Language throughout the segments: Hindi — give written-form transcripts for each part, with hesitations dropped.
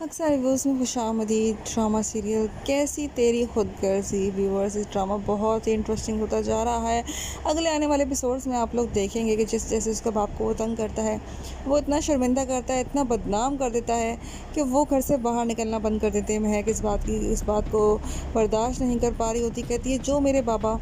अक्सर रिव्यूज़ में खुशामदीद ड्रामा सीरियल कैसी तेरी खुदगर्जी। व्यूअर्स, इस ड्रामा बहुत ही इंटरेस्टिंग होता जा रहा है। अगले आने वाले एपिसोड्स में आप लोग देखेंगे कि जिस जैसे उसका बाप को वो तंग करता है, वो इतना शर्मिंदा करता है, इतना बदनाम कर देता है कि वो घर से बाहर निकलना बंद कर देते हैं। महक इस बात को बर्दाश्त नहीं कर पा रही होती। कहती है, जो मेरे बाबा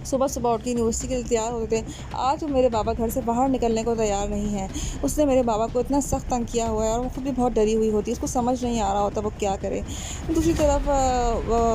सुबह सुबह उठ के यूनिवर्सिटी के लिए तैयार होते थे, आज वो मेरे बाबा घर से बाहर निकलने को तैयार नहीं है। उसने मेरे बाबा को इतना सख्त तंग किया हुआ है और वो खुद भी बहुत डरी हुई होती है। उसको समझ नहीं आ रहा होता वो क्या करे। दूसरी तरफ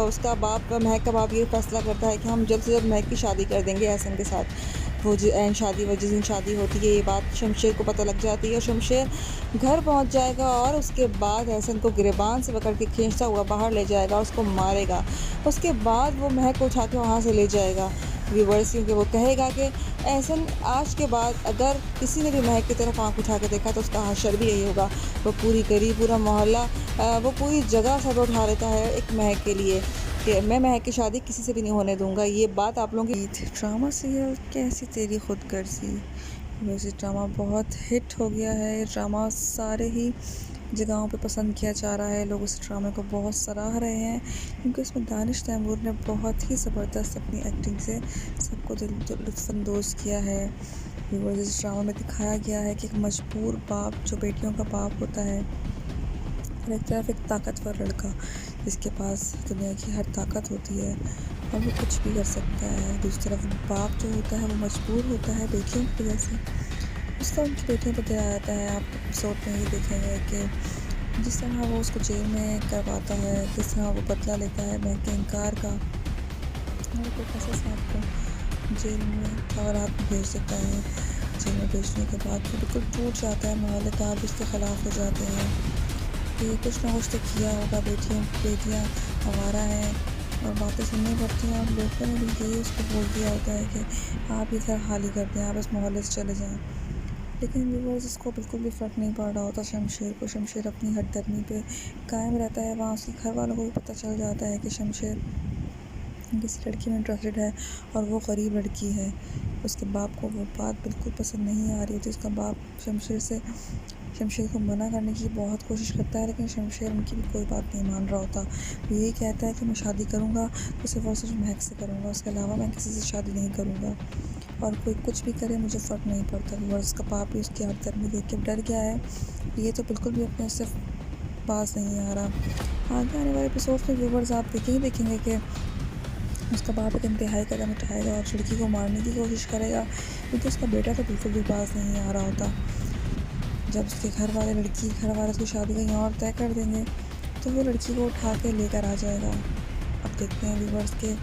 उसका बाप, महक का बाप, ये फैसला करता है कि हम जल्द से जल्द महक की शादी कर देंगे एहसन के साथ। वो जिस दिन शादी होती है, ये बात शमशेर को पता लग जाती है और शमशेर घर पहुंच जाएगा और उसके बाद एहसन को गिरबान से पकड़ के खींचता हुआ बाहर ले जाएगा और उसको मारेगा। उसके बाद वो महक को उठा के वहाँ से ले जाएगा। व्यूवर्स, क्योंकि वो कहेगा कि एहसन आज के बाद अगर किसी ने भी महक की तरफ आंख उठा के देखा तो उसका हशर भी यही होगा। वो पूरी गली, पूरा मोहल्ला, वो पूरी जगह सर उठा लेता है एक महक के लिए कि मैं महक की शादी किसी से भी नहीं होने दूंगा। ये बात आप लोगों की ड्रामा सीरियल कैसी तेरी खुदगर्जी। वैसे ड्रामा बहुत हिट हो गया है। ये ड्रामा सारे ही जगहों पे पसंद किया जा रहा है। लोग इस ड्रामे को बहुत सराह रहे हैं क्योंकि इसमें दानिश तैमूर ने बहुत ही ज़बरदस्त अपनी एक्टिंग से सबको लुत्फ़अंदोज़ किया है। व्यूअर्स, इस ड्रामा में दिखाया गया है कि एक मजबूर बाप, जो बेटियों का बाप होता है, और एक तरफ एक ताकतवर लड़का जिसके पास दुनिया की हर ताकत होती है और वो कुछ भी कर सकता है। दूसरी तरफ बाप जो होता है वो मजबूर होता है बेटियों की वजह से। उसका उनकी बेटियों पर दया आता है। आप एपिसोड में ही देखेंगे कि जिस तरह वो उसको जेल में करवाता है, किस तरह वो बदला लेता है महक के इनकार का, और प्रोफेसर साहब को जेल में खबरात में भेज देता है। जेल में भेजने के बाद वो बिल्कुल टूट जाता है। मोहल्लेदार भी उसके ख़िलाफ़ हो जाते हैं कि कुछ ना कुछ तो किया होगा, बेटियाँ आवारा हैं और बातें सुननी पड़ती हैं। और लोगों ने भी यही उसको बोल दिया होता है कि आप ये घर खाली कर दें, आप इस मोहल्ले से चले जाएं। लेकिन व्यूअर्स, इसको बिल्कुल भी फ़र्क नहीं पड़ रहा होता शमशेर को। शमशेर अपनी हठधर्मी पे कायम रहता है। वहाँ उसके घर वालों को भी पता चल जाता है कि शमशेर किसी लड़की में इंटरेस्टेड है और वो गरीब लड़की है। उसके बाप को वो बात बिल्कुल पसंद नहीं आ रही होती। उसका बाप शमशेर को मना करने की बहुत कोशिश करता है, लेकिन शमशेर उनकी भी कोई बात नहीं मान रहा होता। वो यही कहता है कि मैं शादी करूँगा तो सिर्फ और सिर्फ महक से करूँगा, उसके अलावा मैं किसी से शादी नहीं करूँगा। और कोई कुछ भी करे मुझे फ़र्क नहीं पड़ता। और उसका बाप भी उसकी हरकत देख के डर गया है। ये तो बिल्कुल भी अपने उससे पास नहीं आ रहा। आगे आने वाले एपिसोड में व्यूवर्स आप देखेंगे कि उसका बाप एक इंतहाई कदम उठाएगा और लड़की को मारने की कोशिश करेगा, क्योंकि उसका बेटा तो बिल्कुल भी पास नहीं आ रहा होता। जब उसके घर वाले उसकी शादी कहीं और तय कर देंगे तो वो लड़की को उठा के लेकर आ जाएगा। अब देखते हैं व्यूवर्स के,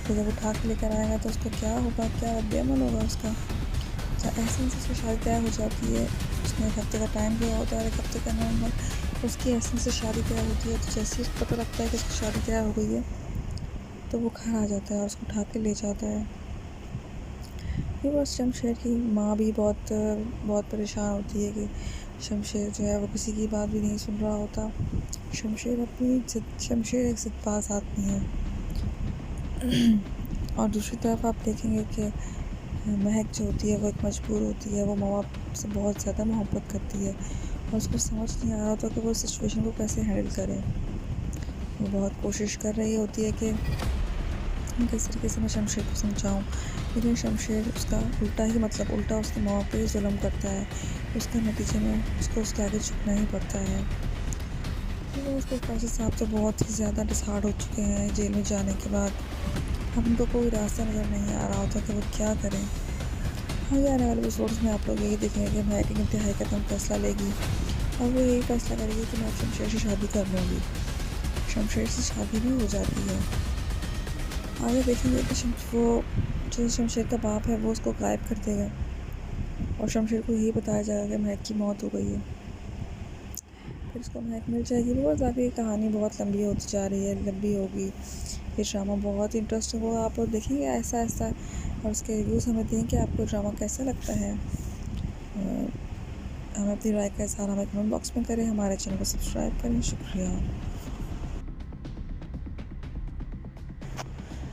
तो जब उठा के लेकर आएगा तो उसका क्या होगा, क्या रद्द-ए-अमल होगा उसका। एहसन से उसकी शादी तय हो जाती है। उसने 1 हफ़्ते का टाइम दिया होता है और 1 हफ़्ते के अंदर उसकी एहसन से शादी तय होती है। तो जैसे ही उसको पता लगता है कि उसकी शादी तय हो गई है तो वो घर आ जाता है और उसको उठा के ले जाता है। ये बस शमशेर की माँ भी बहुत बहुत परेशान होती है कि शमशेर जो है वो किसी की बात भी नहीं सुन रहा होता। शमशेर एक ज़िद्दबाज़ आदमी है। और दूसरी तरफ आप देखेंगे कि महक जो होती है वो एक मजबूर होती है। वो माँ बाप से बहुत ज़्यादा मोहब्बत करती है और उसको समझ नहीं आ रहा था कि वो सिचुएशन को कैसे हैंडल करे। वो बहुत कोशिश कर रही होती है कि किस तरीके से मैं शमशेर को समझाऊँ, लेकिन शमशेर उसका उल्टा उसके माँ बाप पे जुल्म करता है। उसके नतीजे में उसको उसके आगे झुकना ही पड़ता है। तो उसके प्रोफेसर साहब तो बहुत ही ज़्यादा डिसहार्ड हो चुके हैं जेल में जाने के बाद। अब उनको कोई रास्ता नज़र नहीं आ रहा होता कि वो क्या करें। आगे आने वाले एपिसोड्स में आप लोग यही देखेंगे कि महक एक इंतहाई कदम फैसला लेगी और वो यही फैसला करेगी कि मैं शमशेर से शादी कर लूँगी। शमशेर से शादी भी हो जाती है। आगे देखेंगे कि वो जो शमशेर का बाप है वो उसको गायब कर देगा और शमशेर को यही बताया जाएगा कि महक की मौत हो गई है। फिर उसको महक मिल जाएगी। बहुत आगे कहानी बहुत लंबी होती जा रही है, लंबी होगी। ये ड्रामा बहुत इंटरेस्टिंग होगा। आप लोग देखेंगे ऐसा और उसके रिव्यूज़ हमें दें कि आपको ड्रामा कैसा लगता है। हमें अपनी राय का इज़हार हमें कमेंट बॉक्स में करें। हमारे चैनल को सब्सक्राइब करें। शुक्रिया।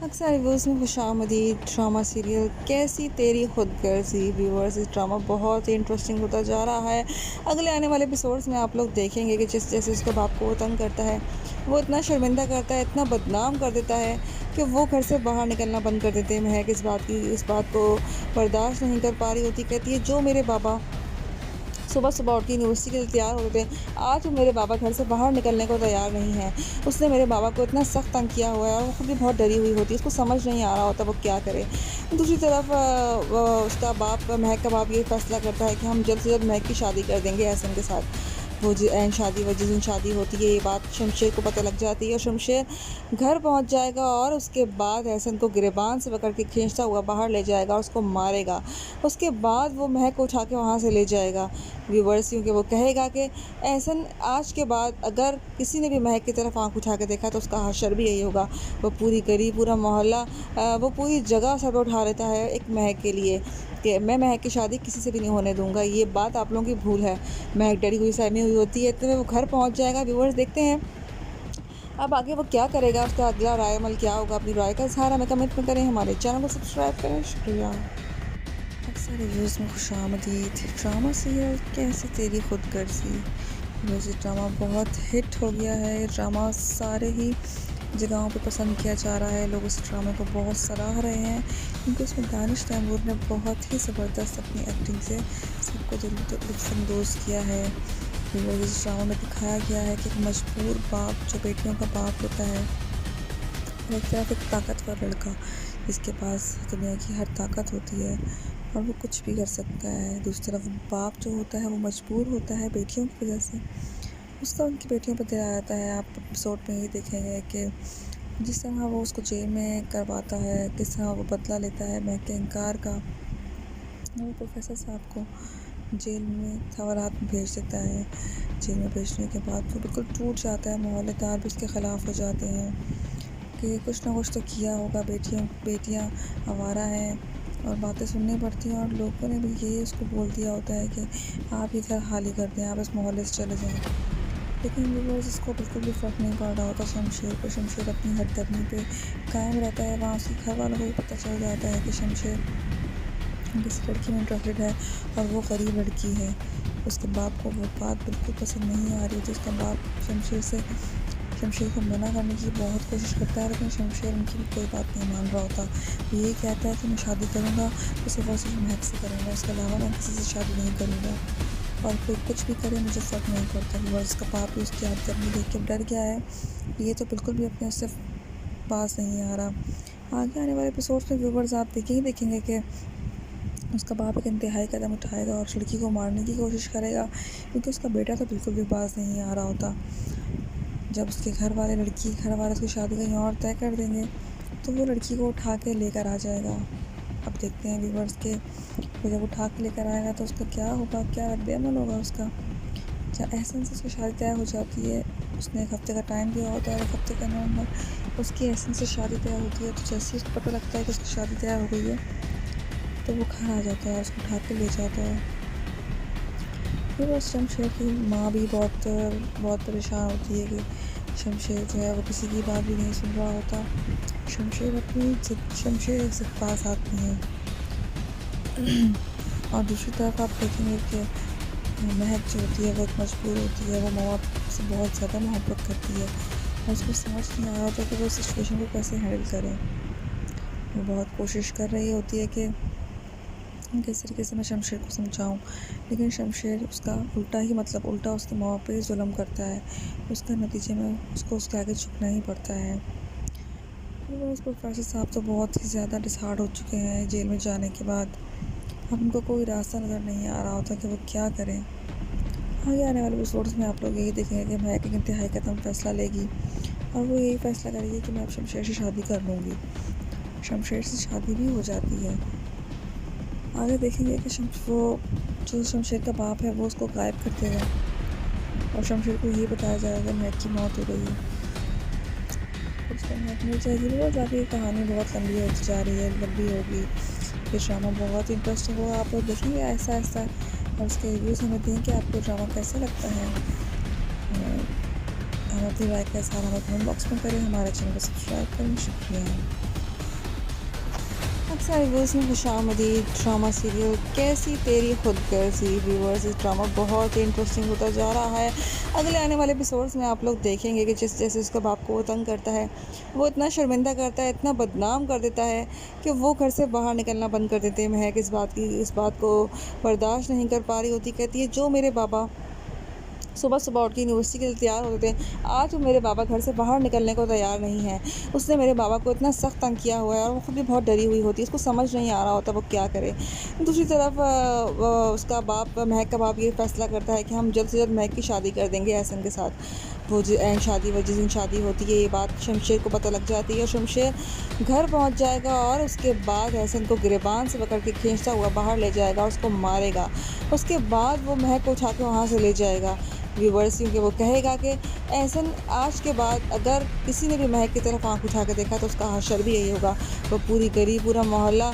अक्सर रिव्यूज़ में खुशामदीद ड्रामा सीरियल कैसी तेरी खुदगर्जी व्यूअर्स, इस ड्रामा बहुत ही इंटरेस्टिंग होता जा रहा है। अगले आने वाले एपिसोड्स में आप लोग देखेंगे कि जिस जैसे उसके बाप को वो तंग करता है, वो इतना शर्मिंदा करता है, इतना बदनाम कर देता है कि वो घर से बाहर निकलना बंद कर देते हैं। महक इस बात को बर्दाश्त नहीं कर पा रही होती, कहती है जो मेरे बाबा सुबह सुबह उठ के यूनिवर्सिटी के लिए तैयार होते थे, आज मेरे बाबा घर से बाहर निकलने को तैयार नहीं है। उसने मेरे बाबा को इतना सख्त तंग किया हुआ है और वो खुद भी बहुत डरी हुई होती है, उसको समझ नहीं आ रहा होता वो क्या करे। दूसरी तरफ उसका बाप, महक का बाप, ये फैसला करता है कि हम जल्द से जल्द महक की शादी कर देंगे एहसन के साथ। वो जिस दिन शादी होती है, ये बात शमशेर को पता लग जाती है और शमशेर घर पहुंच जाएगा और उसके बाद एहसन को गिरबान से पकड़ के खींचता हुआ बाहर ले जाएगा और उसको मारेगा। उसके बाद वो महक को उठा के वहाँ से ले जाएगा व्यूवर्स, क्योंकि वो कहेगा कि एहसन आज के बाद अगर किसी ने भी महक की तरफ आंख उठा के देखा तो उसका हशर भी यही होगा। वो पूरी गली, पूरा मोहल्ला, वो पूरी जगह सर पर उठा लेता है एक महक के लिए कि मैं महक की शादी किसी से भी नहीं होने दूंगा। ये बात आप लोगों की भूल है। महक डरी हुई सहमी हुई होती है, इतने में वो घर पहुंच जाएगा। व्यूवर्स, देखते हैं अब आगे वो क्या करेगा, उसका अगला राय अमल क्या होगा। अपनी राय का इजहार हमें कमेंट में करें, हमारे चैनल को सब्सक्राइब करें। शुक्रिया। अक्सर रिव्यूज़ में खुशामदीद ड्रामा सीरियल कैसी तेरी खुदगर्जी। वैसे ड्रामा बहुत हिट हो गया है। ये ड्रामा सारे ही जगहों पे पसंद किया जा रहा है। लोग इस ड्रामे को बहुत सराह रहे हैं क्योंकि उसमें दानिश तैमूर ने बहुत ही ज़बरदस्त अपनी एक्टिंग से सबको लुत्फ़अंदोज़ किया है। इस ड्रामा में दिखाया गया है कि एक मजबूर बाप जो बेटियों का बाप होता है, और एक तरफ एक ताकतवर लड़का जिसके पास दुनिया की हर ताकत होती है और वो कुछ भी कर सकता है। दूसरी तरफ बाप जो होता है वो मजबूर होता है बेटियों की वजह से, उसका उनकी बेटियों पर दया आता है। आप एपिसोड में ये देखेंगे कि जिस तरह वो उसको जेल में करवाता है, किस तरह वो बदला लेता है महक के इनकार का। वो प्रोफेसर साहब को जेल में सवालात में भेज देता है। जेल में भेजने के बाद वो बिल्कुल टूट जाता है। मोहल्लेदार भी उसके ख़िलाफ़ हो जाते हैं कि कुछ ना कुछ तो किया होगा, बेटियाँ आवारा हैं और बातें सुननी पड़ती हैं। और लोगों ने भी यही उसको बोल दिया होता है कि आप इधर खाली कर दें, आप इस मोहल्ले से चले जाएं। लेकिन व्यूअर्स, इसको बिल्कुल भी फ़र्क नहीं पड़ रहा होता शमशेर को। शमशेर अपनी हरकर्मी पे कायम रहता है। वहाँ उसके घर वालों को भी पता चल जाता है कि शमशेर किसी लड़की में इंटरेस्टेड है और वो गरीब लड़की है। उसके बाप को वो बात बिल्कुल पसंद नहीं आ रही होती। उसका बाप शमशेर को मना करने की बहुत कोशिश करता है, लेकिन शमशेर उनकी भी कोई बात नहीं मान रहा होता। वो यही कहता है कि मैं शादी करूँगा तो सिर्फ और सिर्फ महक से करूँगा, उसके अलावा मैं किसी से शादी नहीं करूँगा। और कोई कुछ भी करे मुझे फ़र्क नहीं पड़ता। और उसका बाप भी उसकी हरकत देख के डर गया है। ये तो बिल्कुल भी अपने उससे पास नहीं आ रहा। आगे आने वाले एपिसोड्स में व्यूवर्स आप देखेंगे कि उसका बाप एक इंतहाई कदम उठाएगा और लड़की को मारने की कोशिश करेगा, क्योंकि उसका बेटा तो बिल्कुल भी पास नहीं आ रहा होता। जब उसके घर वाले उसकी शादी कहीं और तय कर देंगे तो वो लड़की को उठा के लेकर आ जाएगा। अब देखते हैं व्यूवर्स के वो जब उठा के लेकर आएगा तो उसका क्या होगा, क्या रद्द-ए-अमल होगा उसका। जब एहसन से उसकी शादी तय हो जाती है, उसने 1 हफ़्ते का टाइम दिया होता है, 1 हफ़्ते के अंदर उसकी एहसन से शादी तय होती है। तो जैसे ही उसको पता लगता है कि उसकी शादी तय हो गई है तो वो घर आ जाता है, उसको उठा के ले जाता है। फिर बस शमशेर की माँ भी बहुत परेशान होती है कि शमशेर जो है वो किसी की बात भी नहीं सुन रहा होता। शमशेर एक ज़िद्दबाज़ आदमी है। और दूसरी तरफ आप देखेंगे कि महक जो होती है वो एक मजबूर होती है। वो माँ बाप से बहुत ज़्यादा मोहब्बत करती है और उसको समझ नहीं आ रहा होता कि वो इस सिचुएशन को कैसे हैंडल करें। वो बहुत कोशिश कर रही होती है कि किस तरीके से मैं शमशेर को समझाऊं, लेकिन शमशेर उसका उल्टा उसके माँ बाप पे जुल्म करता है। उसका नतीजे में उसको उसके आगे झुकना ही पड़ता है। और उस प्रोफेसर साहब तो बहुत ही ज़्यादा डिसहार्ड हो चुके हैं जेल में जाने के बाद। अब उनको कोई रास्ता नज़र नहीं आ रहा होता कि वो क्या करें। आगे आने वाले एपिसोड्स में आप लोग यही देखेंगे कि महक एक इंतहाई कदम फैसला लेगी और वो यही फैसला करेगी कि मैं अब शमशेर से शादी कर लूँगी। शमशेर से शादी भी हो जाती है। आगे देखेंगे कि वो जो शमशेर का बाप है वो उसको गायब कर देगा और शमशेर को यही बताया जाएगा महक की मौत हो गई है। उसको महक मिल जाएगी। बहुत आगे कहानी बहुत लंबी होती जा रही है, लंबी होगी। ये ड्रामा बहुत इंटरेस्टिंग होगा। आप लोग देखेंगे ऐसा और उसके रिव्यूज़ हमें दें कि आपको ड्रामा कैसा लगता है। हम अपनी राय का इज़हार हमें कमेंट बॉक्स में करें, हमारे चैनल को सब्सक्राइब करें। शुक्रिया। अक्सर व्यूज़ में खुशामदीद ड्रामा सीरियल कैसी तेरी खुदगर्जी व्यूअर्स, इस ड्रामा बहुत ही इंटरेस्टिंग होता जा रहा है। अगले आने वाले एपिसोड्स में आप लोग देखेंगे कि जिस जैसे उसका बाप को वो तंग करता है, वो इतना शर्मिंदा करता है, इतना बदनाम कर देता है कि वो घर से बाहर निकलना बंद कर देते हैं। महक इस बात को बर्दाश्त नहीं कर पा रही होती। कहती है जो मेरे बाबा सुबह सुबह उठ के यूनिवर्सिटी के लिए तैयार होते थे, आज वो मेरे बाबा घर से बाहर निकलने को तैयार नहीं है। उसने मेरे बाबा को इतना सख्त तंग किया हुआ है और वो खुद भी बहुत डरी हुई होती है। उसको समझ नहीं आ रहा होता वो क्या करे। दूसरी तरफ उसका बाप, महक का बाप, ये फैसला करता है कि हम जल्द से जल्द महक की शादी कर देंगे एहसन के साथ। वो जिस दिन शादी होती है, ये बात शमशेर को पता लग जाती है और शमशेर घर पहुंच जाएगा और उसके बाद एहसन को गिरबान से पकड़ के खींचता हुआ बाहर ले जाएगा और उसको मारेगा। उसके बाद वो महक को उठा के वहाँ से ले जाएगा व्यूवर्स, क्योंकि वो कहेगा कि एहसन आज के बाद अगर किसी ने भी महक की तरफ आंख उठा के देखा तो उसका हशर भी यही होगा। वो पूरी गली, पूरा मोहल्ला,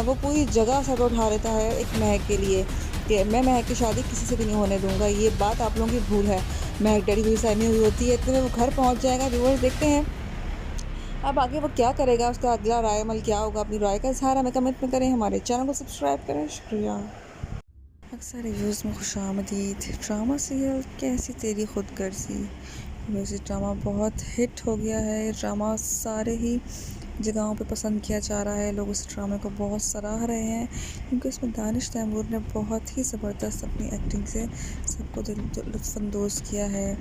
वो पूरी जगह सर उठा लेता है एक महक के लिए कि मैं महक की शादी किसी से भी नहीं होने दूंगा। ये बात आप लोगों की भूल है। महक डरी हुई सहमी हुई होती है, इतने में वो घर पहुंच जाएगा। व्यूवर्स, देखते हैं अब आगे वो क्या करेगा, उसका अगला राय अमल क्या होगा। अपनी राय का इजहार हमें कमेंट में करें, हमारे चैनल को सब्सक्राइब करें। शुक्रिया। अक्सर रिव्यूज़ में खुशामदीद ड्रामा सीरियल कैसी तेरी खुदगर्जी। वैसे ड्रामा बहुत हिट हो गया है। ये ड्रामा सारे ही जगहों पे पसंद किया जा रहा है। लोग इस ड्रामे को बहुत सराह रहे हैं क्योंकि इसमें दानिश तैमूर ने बहुत ही ज़बरदस्त अपनी एक्टिंग से सबको लुत्फ़अंदोज़ किया है।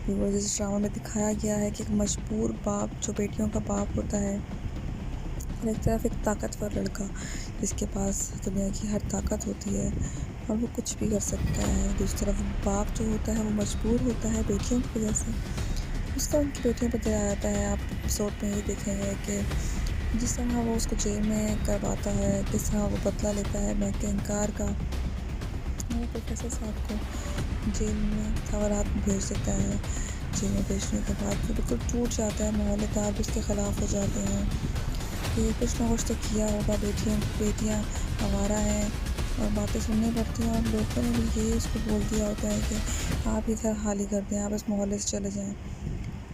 इस ड्रामा में दिखाया गया है कि एक मजबूर बाप जो बेटियों का बाप होता है और एक तरफ एक ताकतवर लड़का जिसके पास दुनिया की हर ताकत होती है और वो कुछ भी कर सकता है। दूसरी तरफ बाप जो होता है वो मजबूर होता है बेटियों की वजह से। उसका उनकी बेटियों पर दया आता है। आप एपिसोड में ये देखेंगे कि जिस तरह वो उसको जेल में करवाता है, किस तरह वो बदला लेता है महक के इनकार का। वो प्रोफेसर साहब को जेल में खबरात में भेज देता है। जेल में भेजने के बाद वो बिल्कुल टूट जाता है। मोहल्लेदार भी उसके ख़िलाफ़ हो जाते हैं कि कुछ ना कुछ तो किया होगा, बेटियाँ आवारा हैं और बातें सुननी पड़ती हैं। और लोगों ने भी यही उसको बोल दिया होता है कि आप इधर हाल ही कर दें, आप इस मोहल्ले से चले जाएं।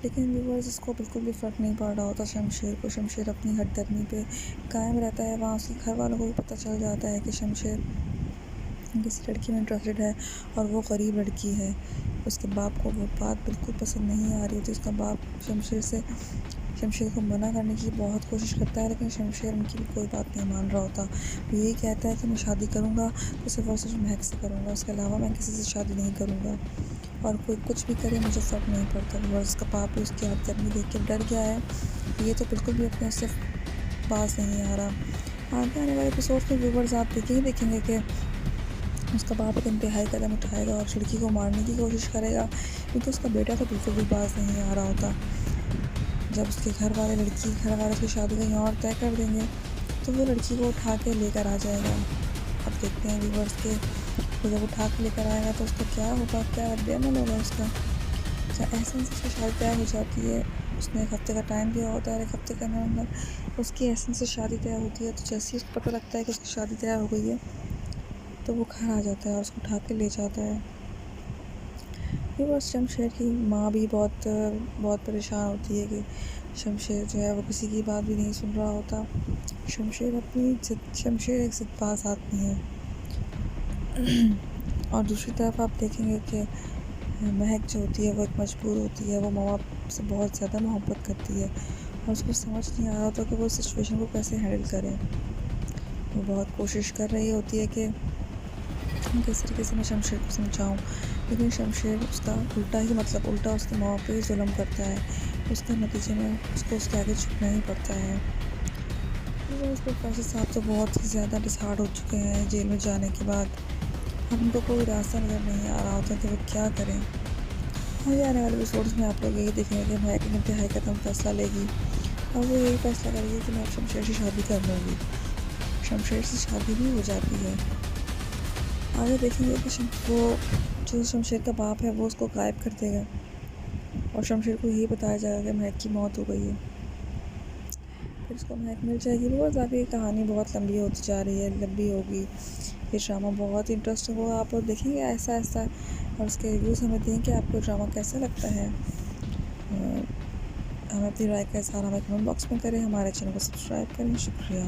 लेकिन व्यूअर्स, इसको बिल्कुल भी फ़र्क नहीं पड़ रहा होता शमशेर को। शमशेर अपनी हठधर्मी पे कायम रहता है। वहाँ उसके घर वालों को भी पता चल जाता है कि शमशेर किसी लड़की में इंटरेस्टेड है और वो गरीब लड़की है। उसके बाप को वो बात बिल्कुल पसंद नहीं आ रही होती। उसका बाप शमशेर को मना करने की बहुत कोशिश करता है, लेकिन शमशेर उनकी भी कोई बात नहीं मान रहा होता। वो यही कहता है कि मैं शादी करूँगा तो सिर्फ और सिर्फ महक से करूँगा, उसके अलावा मैं किसी से शादी नहीं करूँगा और कोई कुछ भी करे मुझे फ़र्क नहीं पड़ता। और उसका बाप भी उसकी हरकत देख के डर गया है। ये तो बिल्कुल भी अपने उससे पास नहीं आ रहा। आगे आने वाले एपिसोड में व्यूवर्स आप देखेंगे कि उसका बाप एक इंतहाई कदम उठाएगा और लड़की को मारने की कोशिश करेगा, क्योंकि उसका बेटा तो बिल्कुल भी बाज नहीं आ रहा होता। जब उसके घर वाले उसकी शादी कहीं और तय कर देंगे तो वो लड़की को उठा के लेकर आ जाएगा। अब देखते हैं व्यूवर्स के वो जब उठा के लेकर आएगा तो उसका क्या होगा, क्या रद्द-ए-अमल होगा उसका। क्या एहसन से उसकी शादी तय हो जाती है। उसने 1 हफ़्ते का टाइम दिया होता है और 1 हफ़्ते के अंदर उसकी एहसन से शादी तय होती है। तो जैसे ही उसको पता लगता है कि उसकी शादी तय हो गई है तो वो घर आ जाता है और उसको उठा के ले जाता है। व्यूअर्स, शमशेर की माँ भी बहुत परेशान होती है कि शमशेर जो है वो किसी की बात भी नहीं सुन रहा होता। शमशेर एक ज़िद्दबाज़ आदमी है। और दूसरी तरफ आप देखेंगे कि महक जो होती है वो एक मजबूर होती है। वो माँ बाप से बहुत ज़्यादा मोहब्बत करती है और उसको समझ नहीं आ रहा होता कि वो इस सिचुएशन को कैसे हैंडल करें। वो बहुत कोशिश कर रही होती है कि किस तरीके से मैं शमशेर को समझाऊँ, लेकिन शमशेर उसका उल्टा उसके माँ बाप पे ही जुल्म करता है। उसका नतीजे में उसको उसके आगे झुकना ही पड़ता है। इस प्रोफेसर साहब तो बहुत ही ज़्यादा डिसहार्ट हो चुके हैं जेल में जाने के बाद। अब उनको कोई रास्ता नज़र नहीं आ रहा होता कि वो क्या करें। आगे आने वाले एपिसोड्स में आप लोग यही देखेंगे कि महक एक इंतहाई कदम फैसला लेगी और वो यही फैसला करेगी कि मैं शमशेर से शादी कर लूँगी। शमशेर से शादी भी हो जाती है। आगे देखेंगे कि वो जो शमशेर का बाप है वो उसको गायब कर देगा और शमशेर को यही बताया जाएगा कि महक की मौत हो गई है। फिर उसको महक मिल जाएगी। बहुत आगे ये कहानी बहुत लंबी होती जा रही है, लंबी होगी। ये ड्रामा बहुत इंटरेस्टिंग होगा। आप लोग देखेंगे ऐसा और उसके रिव्यूज़ हमें दें कि आपको ड्रामा कैसा लगता है। हमें अपनी राय का इज़हार हमें कमेंट बॉक्स में करें, हमारे चैनल को सब्सक्राइब करें। शुक्रिया।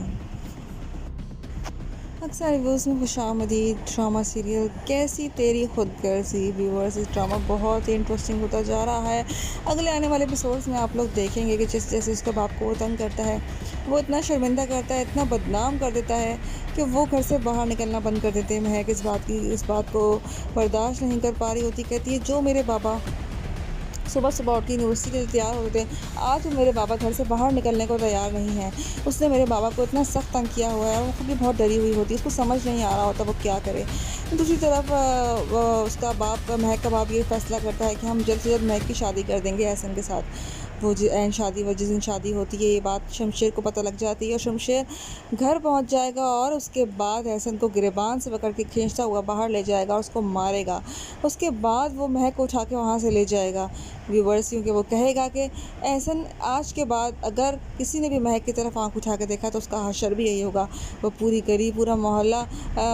अक्सर रिव्यूज़ में खुशामदीद ड्रामा सीरियल कैसी तेरी खुदगर्जी व्यूअर्स, इस ड्रामा बहुत ही इंटरेस्टिंग होता जा रहा है। अगले आने वाले एपिसोड्स में आप लोग देखेंगे कि जिस जैसे उसका बाप को वो तंग करता है, वो इतना शर्मिंदा करता है, इतना बदनाम कर देता है कि वो घर से बाहर निकलना बंद कर देते हैं। महक इस बात को बर्दाश्त नहीं कर पा रही होती, कहती है जो मेरे बाबा सुबह सुबह उठ के यूनिवर्सिटी के लिए तैयार होते थे, आज वो मेरे बाबा घर से बाहर निकलने को तैयार नहीं है। उसने मेरे बाबा को इतना सख्त तंग किया हुआ है, वो खुद भी बहुत डरी हुई होती है, उसको समझ नहीं आ रहा होता वो क्या करे। दूसरी तरफ उसका बाप, महक का बाप, ये फैसला करता है कि हम जल्द से जल्द महक की शादी कर देंगे एहसन के साथ। वो जिस दिन शादी होती है, ये बात शमशेर को पता लग जाती है और शमशेर घर पहुंच जाएगा और उसके बाद एहसन को गिरबान से पकड़ के खींचता हुआ बाहर ले जाएगा और उसको मारेगा। उसके बाद वो महक को उठा के वहाँ से ले जाएगा व्यूवर्स, क्योंकि वो कहेगा कि एहसन आज के बाद अगर किसी ने भी महक की तरफ आंख उठा के देखा तो उसका हशर भी यही होगा। वो पूरी गली, पूरा मोहल्ला,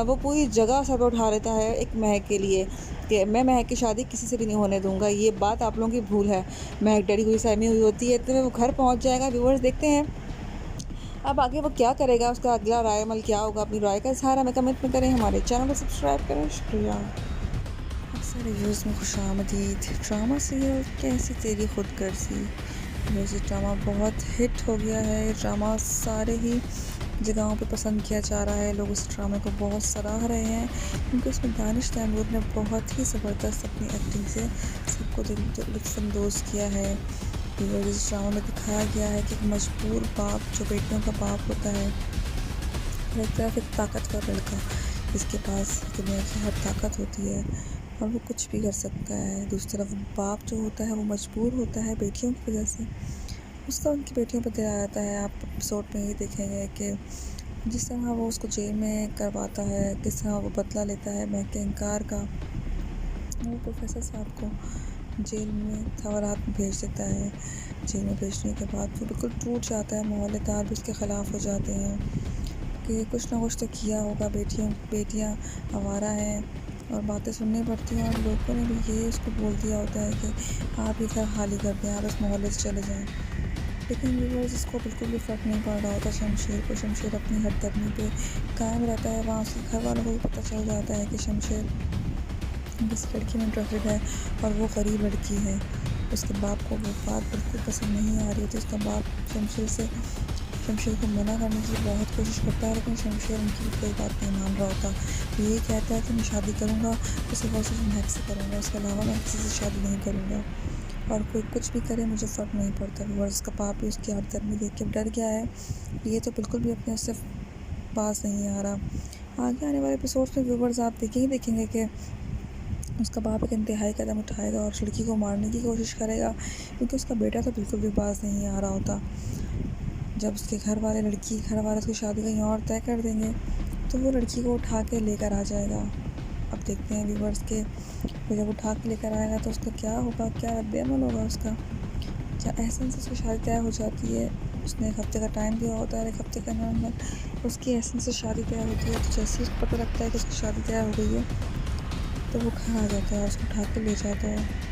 वो पूरी जगह सर पे उठा लेता है एक महक के लिए कि मैं महक की शादी किसी से भी नहीं होने दूंगा। ये बात आप लोगों की भूल है। महक डरी हुई सहमी हुई होती है, इतने में वो घर पहुंच जाएगा। व्यूवर्स, देखते हैं अब आगे वो क्या करेगा, उसका अगला राय अमल क्या होगा। अपनी राय का इजहार हमें कमेंट में करें, हमारे चैनल को सब्सक्राइब करें। शुक्रिया। अक्सर रिव्यूज़ में खुशामदीद ड्रामा सीरियल कैसी तेरी खुदगर्जी। वैसे ड्रामा बहुत हिट हो गया है। ये ड्रामा सारे ही जगहों पे पसंद किया जा रहा है। लोग इस ड्रामे को बहुत सराह रहे हैं क्योंकि उसमें दानिश तैमूर ने बहुत ही ज़बरदस्त अपनी एक्टिंग से सबको लुत्फ़अंदोज़ किया है। और इस ड्रामा में दिखाया गया है कि एक मजबूर बाप जो बेटियों का बाप होता है, और एक तरफ एक ताकतवर लड़का जिसके पास दुनिया की हर ताकत होती है और वो कुछ भी कर सकता है। दूसरी तरफ बाप जो होता है वो मजबूर होता है बेटियों की वजह से, उसका उनकी बेटियों पर दया आता है। आप एपिसोड में ये देखेंगे कि जिस तरह वो उसको जेल में करवाता है, किस तरह वो बदला लेता है महक के इनकार का। वो प्रोफेसर साहब को जेल में थवरात में भेज देता है। जेल में भेजने के बाद वो बिल्कुल टूट जाता है, मोहल्लेदार भी उसके ख़िलाफ़ हो जाते हैं कि कुछ ना कुछ तो किया होगा, बेटियाँ आवारा हैं और बातें सुननी पड़ती हैं। और लोगों ने भी ये उसको बोल दिया होता है कि आप ये घर खाली कर दें, आप इस मोहल्ले से चले जाएं। लेकिन व्यूअर्स, इसको बिल्कुल भी फ़र्क नहीं पड़ रहा होता शमशेर को। शमशेर अपनी हरदर्मी पे कायम रहता है। वहाँ उसके घर वालों को भी पता चल जाता है कि शमशेर किस लड़की में इंटरेस्टेड है और वो गरीब लड़की है। उसके बाप को वो बात बिल्कुल पसंद नहीं आ रही होती। उसका बाप शमशेर को मना करने की बहुत कोशिश करता है, लेकिन शमशेर उनकी कोई बात नहीं मान रहा होता। वो यही कहता है कि मैं शादी करूँगा तो सिर्फ महक से करूँगा, उसके अलावा मैं किसी से शादी नहीं करूँगा और कोई कुछ भी करे मुझे फ़र्क नहीं पड़ता। व्यूअर्स, उसका बाप भी उसकी हरदर्मी देख के डर गया है। ये तो बिल्कुल भी अपने उससे पास नहीं आ रहा। आगे आने वाले एपिसोड्स में व्यूअर्स आप देखेंगे कि उसका बाप एक इंतहाई कदम उठाएगा और लड़की को मारने की कोशिश करेगा, क्योंकि उसका बेटा तो बिल्कुल भी पास नहीं आ रहा होता। जब उसके घर वाले उसकी शादी कहीं और तय कर देंगे तो वो लड़की को उठा के लेकर आ जाएगा। अब देखते हैं व्यूअर्स के वो जब उठा के लेकर आएगा तो उसका क्या होगा, क्या रद्द-ए-अमल होगा उसका। क्या एहसन से उसकी शादी तय हो जाती है? उसने एक हफ़्ते का टाइम दिया होता है, एक हफ़्ते के अंदर उसकी एहसन से शादी तय होती है। तो जैसे ही उसको पता लगता है कि उसकी शादी तय हो गई है तो वो घर आ जाता है और उसको उठा के ले जाता है।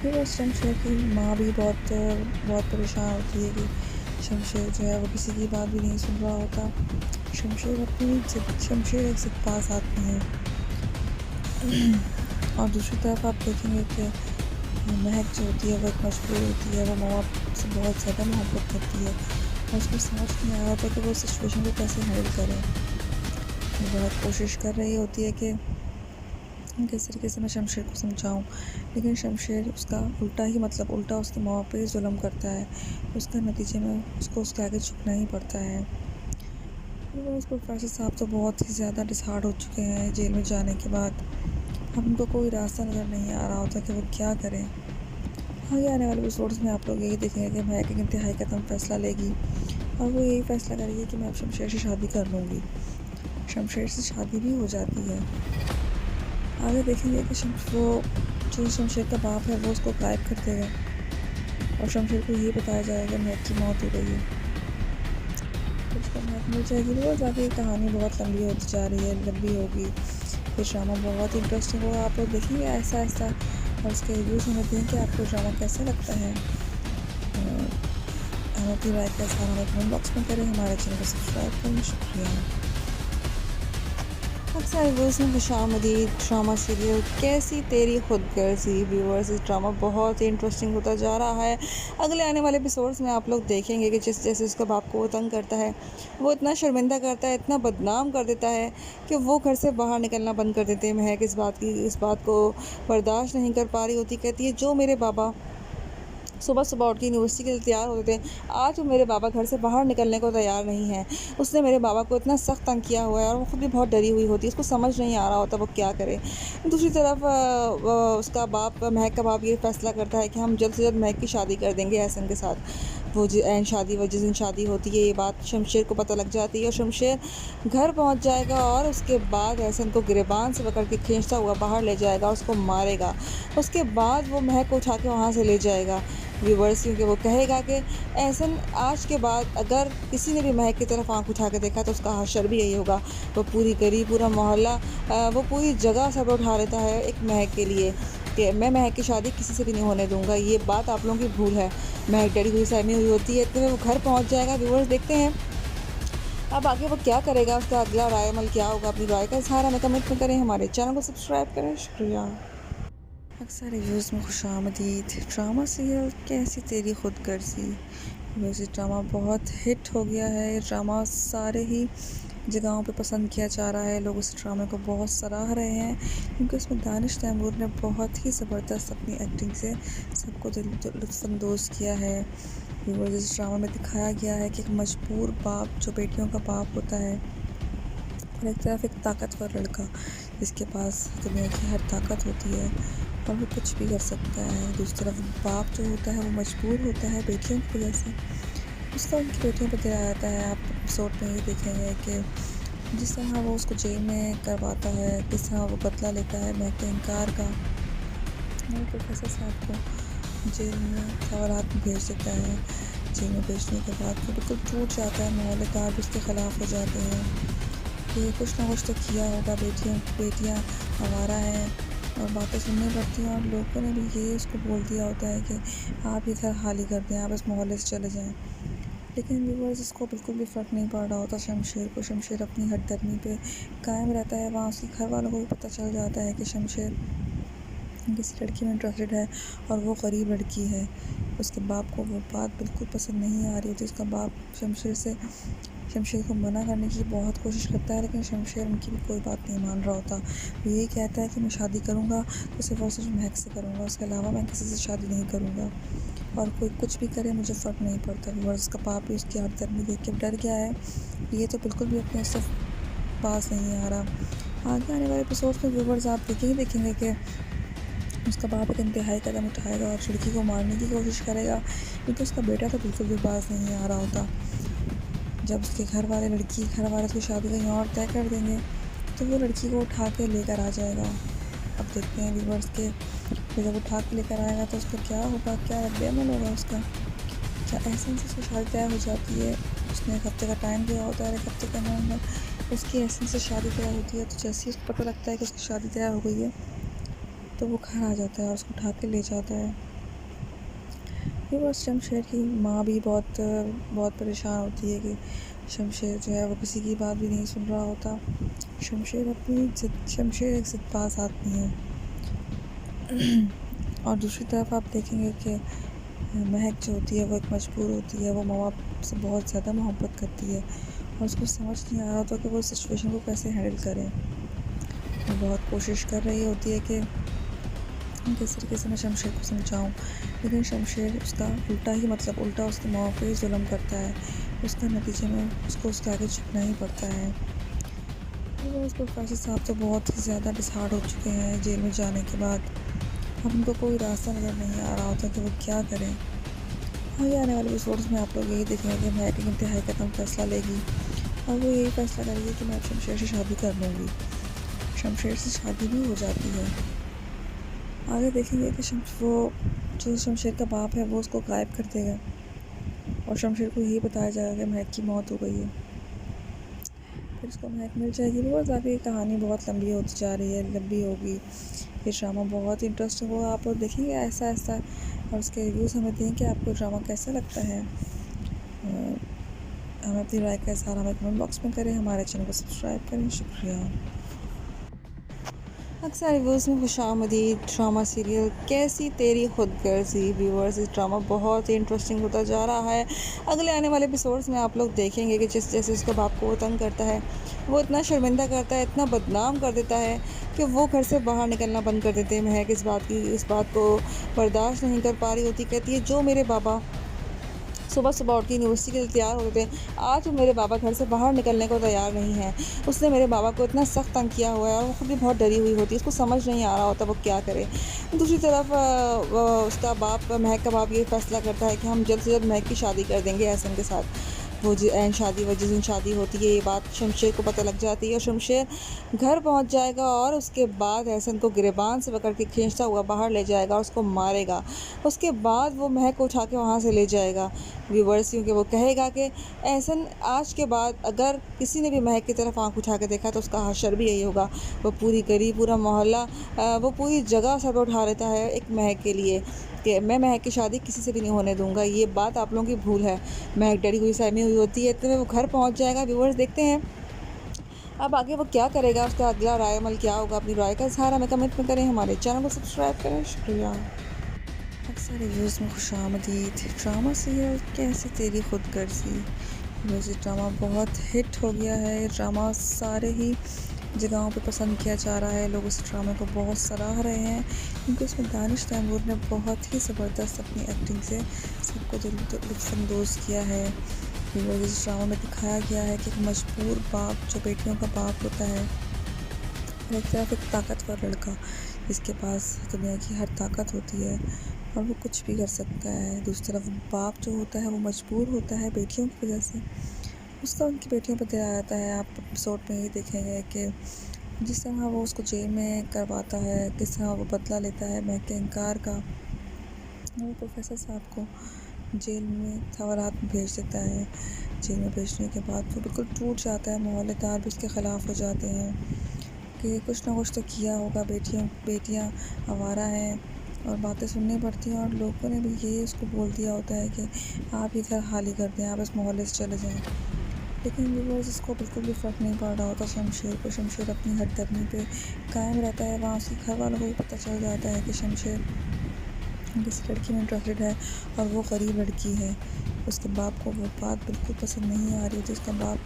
फिर उस शमशेर की माँ भी बहुत परेशान होती है कि शमशेर जो है वो किसी की बात भी नहीं सुन रहा होता। शमशेर एक ज़िद्दबाज़ आदमी है। और दूसरी तरफ आप देखेंगे कि महक जो होती है वो एक मजबूर होती है। वो माँ बाप से बहुत ज़्यादा मोहब्बत करती है और उसको समझ नहीं आ रहा था कि वो सिचुएशन को कैसे हैंडल करे। वो बहुत कोशिश कर रही होती है कि किस तरीके से मैं शमशेर को समझाऊं, लेकिन शमशेर उसका उल्टा उसके माँ बाप पे जुल्म करता है। उसका नतीजे में उसको उसके आगे झुकना ही पड़ता है। उस प्रोफेसर साहब तो बहुत ही ज़्यादा डिसहार्ट हो चुके हैं जेल में जाने के बाद। अब उनको कोई रास्ता नज़र नहीं आ रहा होता कि वो क्या करें। आगे आने वाले एपिसोड्स में आप लोग यही देखेंगे कि महक एक इंतहाई कदम फैसला लेगी और वो यही फैसला करेगी कि मैं अब शमशेर से शादी कर लूँगी। शमशेर से शादी भी हो जाती है। आगे देखेंगे कि जो शमशेर का बाप है वो उसको गायब कर देगा और शमशेर को ये बताया जाएगा कि महक की मौत हो गई है। तो उसको महक मिल जाएगी। रोज़ आगे कहानी बहुत लंबी होती जा रही है, लंबी होगी। फिर ड्रामा बहुत इंटरेस्टिंग होगा। आप लोग देखेंगे ऐसा और उसके रिव्यूज़ हमें दें कि आपको ड्रामा कैसा लगता है। हमें अपनी राय का इज़हार हमें कमेंट बॉक्स में करें, हमारे चैनल को सब्सक्राइब करें। शुक्रिया। अक्सर व्यूज़ में खुशामदीद ड्रामा सीरियल कैसी तेरी खुदगर्जी व्यूअर्स इस ड्रामा बहुत ही इंटरेस्टिंग होता जा रहा है। अगले आने वाले एपिसोड्स में आप लोग देखेंगे कि जिस जैसे उसका बाप को वो तंग करता है, वो इतना शर्मिंदा करता है, इतना बदनाम कर देता है कि वो घर से बाहर निकलना बंद कर देते हैं। महक इस बात को बर्दाश्त नहीं कर पा रही होती, कहती है जो मेरे बाबा सुबह सुबह उठ के यूनिवर्सिटी के लिए तैयार होते थे, आज वो मेरे बाबा घर से बाहर निकलने को तैयार नहीं है। उसने मेरे बाबा को इतना सख्त तंग किया हुआ है और वो खुद भी बहुत डरी हुई होती है, उसको समझ नहीं आ रहा होता वो क्या करे। दूसरी तरफ उसका बाप, महक का बाप, ये फैसला करता है कि हम जल्द से जल्द महक की शादी कर देंगे एहसन के साथ। वो जिस दिन शादी होती है ये बात शमशेर को पता लग जाती है और शमशेर घर पहुंच जाएगा और उसके बाद एहसन को गिरबान से पकड़ के खींचता हुआ बाहर ले जाएगा और उसको मारेगा। उसके बाद वो महक को उठा के वहाँ से ले जाएगा व्यूवर्स, क्योंकि वो कहेगा कि एहसन आज के बाद अगर किसी ने भी महक की तरफ आंख उठा के देखा तो उसका हशर भी यही होगा। वो पूरी गली, पूरा मोहल्ला, वो पूरी जगह सब उठा लेता है एक महक के लिए कि मैं महक की शादी किसी से भी नहीं होने दूंगा। ये बात आप लोगों की भूल है। महक डरी हुई सहमी हुई होती है, इतने में वो घर पहुंच जाएगा। व्यूवर्स देखते हैं अब आगे वो क्या करेगा, उसका अगला राय अमल क्या होगा। अपनी राय का इजहार हमें कमेंट में करें, हमारे चैनल को सब्सक्राइब करें। शुक्रिया। अक्सर रिव्यूज़ में खुशामदीद ड्रामा सीरियल कैसी तेरी खुदगर्जी वैसे ड्रामा बहुत हिट हो गया है। ये ड्रामा सारे ही जगहों पे पसंद किया जा रहा है, लोग इस ड्रामे को बहुत सराह रहे हैं क्योंकि उसमें दानिश तैमूर ने बहुत ही ज़बरदस्त अपनी एक्टिंग से सबको लुत्फ़अंदोज़ किया है। इस ड्रामा में दिखाया गया है कि एक मजबूर बाप जो बेटियों का बाप होता है और एक तरफ एक ताकतवर लड़का जिसके पास दुनिया की हर ताकत होती है और वो कुछ भी कर सकता है। दूसरी तरफ बाप जो होता है वो मजबूर होता है बेटियों की वजह से, उसका उनकी बेटियों पर दया आता है। आप एपिसोड में ये देखेंगे कि जिस तरह वो उसको जेल में करवाता है, किस तरह वो बदला लेता है महक के इनकार का। वो प्रोफेसर साहब को जेल में सवालात में भेज देता है। जेल में भेजने के बाद वो बिल्कुल टूट जाता है, मोहल्लेदार भी उसके ख़िलाफ़ हो जाते हैं कि कुछ ना कुछ तो किया होगा, बेटियाँ आवारा हैं और बातें सुननी पड़ती हैं और लोगों ने भी ये उसको बोल दिया होता है कि आप ये घर खाली कर दें, आप इस मोहल्ले से चले जाएं। लेकिन व्यूअर्स इसको बिल्कुल भी फ़र्क नहीं पड़ रहा होता शमशेर को। शमशेर अपनी हठधर्मी पे कायम रहता है। वहाँ उसके घर वालों को भी पता चल जाता है कि शमशेर किसी लड़की में इंटरेस्टेड है और वो गरीब लड़की है। उसके बाप को वो बात बिल्कुल पसंद नहीं आ रही होती। उसका बाप शमशेर को मना करने की बहुत कोशिश करता है, लेकिन शमशेर उनकी भी कोई बात नहीं मान रहा होता। वो यही कहता है कि मैं शादी करूँगा तो सिर्फ और सिर्फ महक से करूँगा, उसके अलावा मैं किसी से शादी नहीं करूँगा और कोई कुछ भी करे मुझे फ़र्क नहीं पड़ता। और उसका बाप भी उसकी हरदर्मी देख के डर गया है, ये तो बिल्कुल भी अपने उससे पास नहीं आ रहा। आगे आने वाले एपिसोड में व्यूवर्स आप देखेंगे कि उसका बाप एक इंतहाई कदम उठाएगा और लड़की को मारने की कोशिश करेगा, क्योंकि उसका बेटा तो बिल्कुल भी पास नहीं आ रहा होता। जब उसके घर वाले उसकी शादी कहीं और तय कर देंगे तो वो लड़की को उठा के लेकर आ जाएगा। अब देखते हैं व्यूवर्स के जब उठा के लेकर आएगा तो उसका क्या होगा, क्या रद्द-ए-अमल होगा उसका। क्या एहसन से उसकी शादी तय हो जाती है, उसने एक हफ्ते का टाइम दिया होता है, एक हफ्ते के अंदर उसकी एहसन से शादी तय होती है। तो जैसे ही उसको पता लगता है कि उसकी शादी तय हो गई है तो वो घर आ जाता है और उसको उठा के ले जाता है। ये बस शमशेर की माँ भी बहुत परेशान होती है कि शमशेर जो है वो किसी की बात भी नहीं सुन रहा होता। शमशेर एक ज़िद्दबाज़ आदमी है। और दूसरी तरफ आप देखेंगे कि महक जो होती है वो एक मजबूर होती है। वो माँ बाप से बहुत ज़्यादा मोहब्बत करती है और उसको समझ नहीं आ रहा होता कि वो सिचुएशन को कैसे हैंडल करें। वो बहुत कोशिश कर रही होती है कि किस तरीके से मैं शमशेर को समझाऊं, लेकिन शमशेर उसका उल्टा उसके माँ पे ही जुल्म करता है। उसका नतीजे में उसको उसके आगे झुकना ही पड़ता है। उस प्रोफेसर साहब तो बहुत ही ज़्यादा डिसहार्ट हो चुके हैं जेल में जाने के बाद। अब उनको कोई रास्ता नज़र नहीं आ रहा होता कि वो क्या करें। आगे आने वाले एपिसोड्स में आप लोग यही देखेंगे कि महक एक इंतहाई कदम फैसला लेगी और वो यही फैसला करेगी कि मैं अब शमशेर से शादी कर लूँगी। शमशेर से शादी भी हो जाती है। आगे देखेंगे कि वो जो शमशेर का बाप है वो उसको गायब कर देगा और शमशेर को यही बताया जाएगा कि महक की मौत हो गई है। फिर उसको महक मिल जाएगी। बहुत आगे कहानी बहुत लंबी होती जा रही है, लंबी होगी। ये ड्रामा बहुत इंटरेस्टिंग होगा, आप लोग देखेंगे ऐसा और उसके रिव्यूज़ हमें दें कि आपको ड्रामा कैसा लगता है। हमें अपनी राय का इज़हार हमें कमेंट बॉक्स में करें, हमारे चैनल को सब्सक्राइब करें। शुक्रिया। अक्सर रिव्यूज़ में खुशामदीद ड्रामा सीरियल कैसी तेरी खुदगर्जी व्यूअर्स, इस ड्रामा बहुत ही इंटरेस्टिंग होता जा रहा है। अगले आने वाले एपिसोड्स में आप लोग देखेंगे कि जिस जैसे उसके बाप को वो तंग करता है, वो इतना शर्मिंदा करता है, इतना बदनाम कर देता है कि वो घर से बाहर निकलना बंद कर देते हैं। महक इस बात को बर्दाश्त नहीं कर पा रही होती, कहती है जो मेरे बाबा सुबह सुबह उठ के यूनिवर्सिटी के लिए तैयार होते थे, आज वो मेरे बाबा घर से बाहर निकलने को तैयार नहीं है। उसने मेरे बाबा को इतना सख्त तंग किया हुआ है और वो खुद भी बहुत डरी हुई होती है, उसको समझ नहीं आ रहा होता वो क्या करे। दूसरी तरफ उसका बाप, महक का बाप, ये फैसला करता है कि हम जल्द से जल्द महक की शादी कर देंगे एहसन के साथ। वो जिस दिन शादी होती है, ये बात शमशेर को पता लग जाती है और शमशेर घर पहुंच जाएगा और उसके बाद एहसन को गिरबान से पकड़ के खींचता हुआ बाहर ले जाएगा और उसको मारेगा। उसके बाद वो महक को उठा के वहाँ से ले जाएगा व्यूवर्स, क्योंकि वो कहेगा कि एहसन आज के बाद अगर किसी ने भी महक की तरफ आंख उठा के देखा तो उसका हशर भी यही होगा। वो पूरी गली, पूरा मोहल्ला, वो पूरी जगह सर पर उठा लेता है एक महक के लिए कि मैं महक की शादी किसी से भी नहीं होने दूंगा। ये बात आप लोगों की भूल है। महक डरी हुई सहमी हुई होती है, इतने में वो घर पहुंच जाएगा। व्यूवर्स देखते हैं अब आगे वो क्या करेगा, उसका अगला राय अमल क्या होगा। अपनी राय का इजहार हमें कमेंट में करें, हमारे चैनल को सब्सक्राइब करें। शुक्रिया। अक्सर रिव्यूज़ में खुशामदीद ड्रामा सीरियल कैसी तेरी खुदगर्जी वैसे ड्रामा बहुत हिट हो गया है। ये ड्रामा सारे ही जगहों पे पसंद किया जा रहा है, लोग इस ड्रामे को बहुत सराह रहे हैं क्योंकि उसमें दानिश तैमूर ने बहुत ही ज़बरदस्त अपनी एक्टिंग से सबको लुत्फ़अंदोज़ किया है। इस ड्रामा में दिखाया गया है कि एक मजबूर बाप जो बेटियों का बाप होता है, और एक तरफ एक ताकतवर लड़का जिसके पास दुनिया की हर ताकत होती है और वो कुछ भी कर सकता है। दूसरी तरफ बाप जो होता है वो मजबूर होता है बेटियों की वजह से, उसका उनकी बेटियों पर दया आता है। आप एपिसोड में ही देखेंगे कि जिस तरह वो उसको जेल में करवाता है, किस तरह वो बदला लेता है महक के इनकार का। वो प्रोफेसर साहब को जेल में सवालात में भेज देता है। जेल में भेजने के बाद वो बिल्कुल टूट जाता है, मोहल्लेदार भी उसके ख़िलाफ़ हो जाते हैं कि कुछ ना कुछ तो किया होगा, बेटियाँ आवारा हैं और बातें सुननी पड़ती हैं। और लोगों ने भी यही उसको बोल दिया होता है कि आप ये घर खाली कर दें, आप इस मोहल्ले से चले जाएं। लेकिन व्यूअर्स इसको बिल्कुल भी फ़र्क नहीं पड़ रहा होता शमशेर को। शमशेर अपनी हरदर्मी पे कायम रहता है। वहाँ उसके घर वालों को भी पता चल जाता है कि शमशेर किसी लड़की में इंटरेस्टेड है और वो गरीब लड़की है। उसके बाप को वो बात बिल्कुल पसंद नहीं आ रही थी। उसका बाप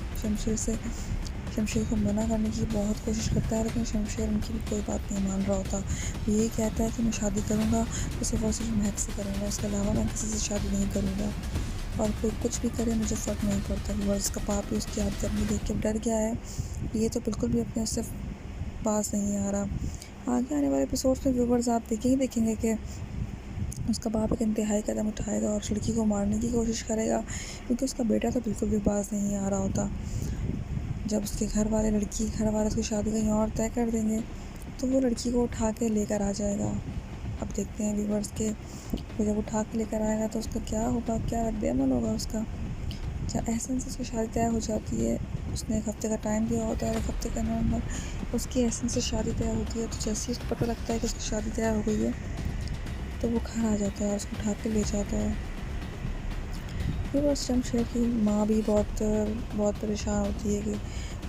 शमशेर को मना करने की बहुत कोशिश करता है, लेकिन शमशेर उनकी भी कोई बात नहीं मान रहा होता। वो यही कहता है कि मैं शादी करूँगा तो सिर्फ और सिर्फ महक से करूँगा, उसके अलावा मैं किसी से शादी नहीं करूँगा। और कोई कुछ भी करे मुझे फ़र्क नहीं पड़ता। व्यूअर्स उसका बाप भी उसकी हरदर्मी देख के डर गया है। ये तो बिल्कुल भी अपने उससे पास नहीं आ रहा। आगे आने वाले एपिसोड्स में व्यूअर्स आप देखेंगे कि उसका बाप एक इंतहाई कदम उठाएगा और लड़की को मारने की कोशिश करेगा, क्योंकि उसका बेटा तो बिल्कुल भी पास नहीं आ रहा होता। जब उसके घर वाले उसकी शादी कहीं और तय कर देंगे तो वो लड़की को उठा के लेकर आ जाएगा। अब देखते हैं व्यूवर्स के वो जब उठा के लेकर आएगा तो उसका क्या होगा, क्या रद्द-ए-अमल होगा उसका। जब एहसन से उसकी शादी तय हो जाती है, उसने एक हफ़्ते का टाइम दिया होता है, एक हफ़्ते के अंदर उसकी एहसन से शादी तय होती है। तो जैसे ही उसको पता लगता है कि उसकी शादी तय हो गई है तो वो घर आ जाता है, उसको उठा के ले जाता है। फिर बस शमशेर की माँ भी बहुत परेशान होती है कि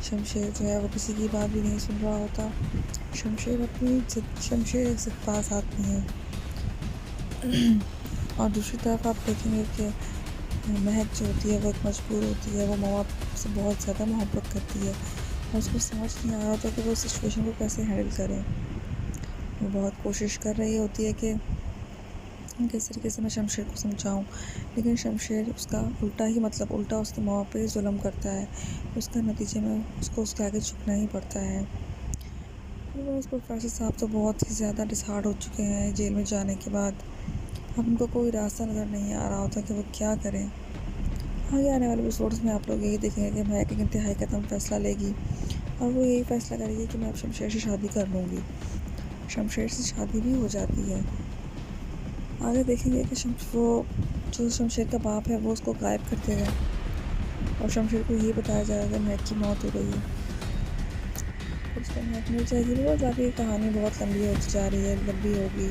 शमशेर जो है वो किसी की बात भी नहीं सुन रहा होता। शमशेर एक ज़िद्दबाज़ आदमी है। और दूसरी तरफ आप देखेंगे कि महक जो होती है वो एक मजबूर होती है, वो माँ बाप से बहुत ज़्यादा मोहब्बत करती है और उसको समझ नहीं आ रहा होता कि वो सिचुएशन को कैसे हैंडल करे। वो बहुत कोशिश कर रही होती है कि किस तरीके से मैं शमशेर को समझाऊं, लेकिन शमशेर उसका उल्टा उसके माँ बाप पे जुल्म करता है। उसका नतीजे में उसको उसके आगे झुकना ही पड़ता है। उस प्रोफेसर साहब तो बहुत ही ज़्यादा डिसहार्ट हो चुके हैं जेल में जाने के बाद। अब उनको कोई रास्ता नज़र नहीं आ रहा होता कि वो क्या करें। आगे आने वाले एपिसोड्स में आप लोग यही देखेंगे कि महक एक इंतहाई कदम फैसला लेगी और वो यही फैसला करेगी कि मैं अब शमशेर से शादी कर लूँगी। शमशेर से शादी भी हो जाती है। आगे देखेंगे कि वो जो शमशेर का बाप है वो उसको गायब कर देगा और शमशेर को यही बताया जाएगा महक की मौत हो गई है। उसको महक मिल जाएगी। बहुत आगे कहानी बहुत लंबी होती जा रही है, लंबी होगी।